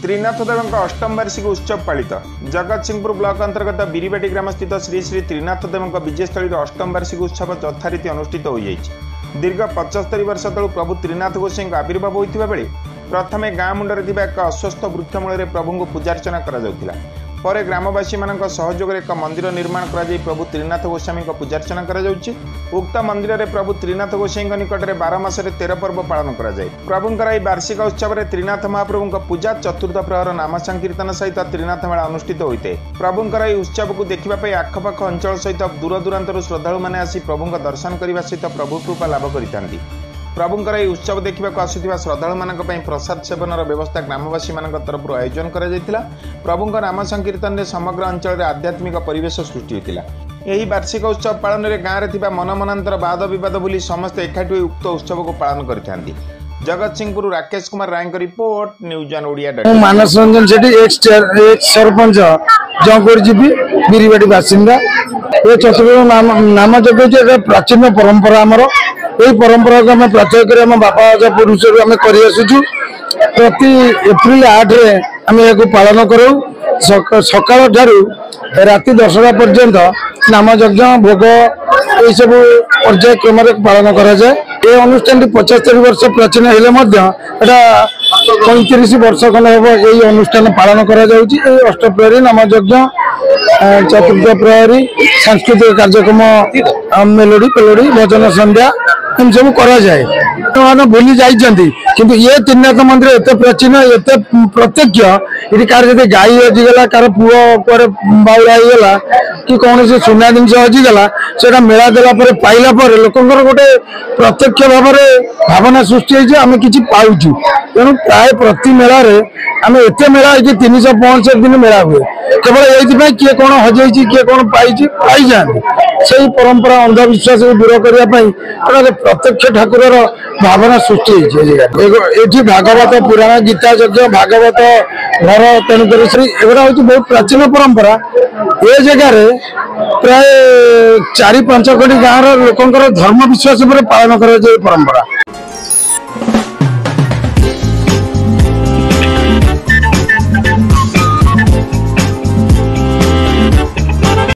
त्रिनाथ देव अष्टम वार्षिक उत्सव पालित जगतसिंहपुर ब्लॉक अंतर्गत बिरीबाटी ग्राम स्थित श्री श्री त्रिनाथ देव विजयस्थली अष्टम वार्षिक उत्सव यथारीति अनुष्ठित हो दीर्घ 75 वर्ष तलू प्रभु त्रिनाथ गोसाई आविर्भाव होता बेले प्रथमे गाँ मुंडे एक अस्वस्थ वृक्ष मूल प्रभु को पूजार्चना करा पर ग्रामवासी मान सहयोग एक मंदिर निर्माण कर प्रभु त्रिनाथ गोस्वामी पूजार्चना उक्त मंदिर में प्रभु त्रिनाथ गोसाई निकट में 12 मास 13 पर्व पालन कराए। प्रभुंर यह वार्षिक उत्सव में त्रिनाथ महाप्रभु पूजा चतुर्थ प्रहर नाम संकीर्तन सहित त्रिनाथ मेला अनुष्ठित होता है। प्रभुंर यह उत्सव को देखा आखपाख अंचल सहित दूर दूरांतर श्रद्धालु मैंने आसी प्रभु दर्शन करने सहित प्रभु कृपा लाभ करते। प्रभुंर यह उत्सव देखा आसुवा श्रद्धालु मान प्रसाद सेवन व्यवस्था ग्रामवासी मान तरफ आयोजन करा। प्रभुंर नाम संकीर्तन में समग्र अंचल में आध्यात्मिक परिवेश सृष्टि होता। यही वार्षिक उत्सव पालन में गाँव में मनमनांतर वाद बद भूली समस्ते एकाठी उक्त उत्सव को पालन करते। Jagatsinghpur Rakesh Kumar Rai report news on Odia. मानस रंजन सेठी एक सरपंच जगरजीवी बिरीबाटी बासिंदा ये चतुर्थ नाम जगह प्राचीन परंपरा आमर यही परंपरा को आम प्रत्यय कर बापा पुरुष आम कर प्रति एप्रिल 8 आम यह पालन करूँ। सकाल ठारू राति 10टा पर्यंत नाम यज्ञ भोग ये सब पर्यायक्रम पालन कराए। ये अनुष्ठान 75 वर्ष प्राचीन हेले 35 वर्ष खंड हम यही अनुष्ठान पालन करा अष्टप्रहरी नाम यज्ञ चतुर्थ प्रहरी सांस्कृतिक कार्यक्रम मेलोडी पेलोडी भजन संध्या इन सब कराए। भूली जाइए किंतु ये त्रिनाथ मंदिर एत प्राचीन एत प्रत्यक्ष ये कार गाई हजिगला कार पुओ पर बाउला होगा कि कौन से सुना जिनस हजिगला से मेला देला पाइला लोकंर गोटे प्रत्यक्ष भाव में भावना सृष्टि आम कि पाऊँ तेणु प्राय प्रति मेला आम एत मेला 365 दिन मेला हुए केवल ये किए कौन हजे किए कौन पाई जाए से परंपरा अंधविश्वास को दूर करने प्रत्यक्ष ठाकुर भावना सृष्टि ये भागवत पुराण गीता यज्ञ भागवत घर तेणुक एगुड़ा हूँ बहुत प्राचीन परंपरा। ये जगह प्राय 4-5 कोटी गाँव लोकंर धर्म विश्वास पर पालन कर परंपरा।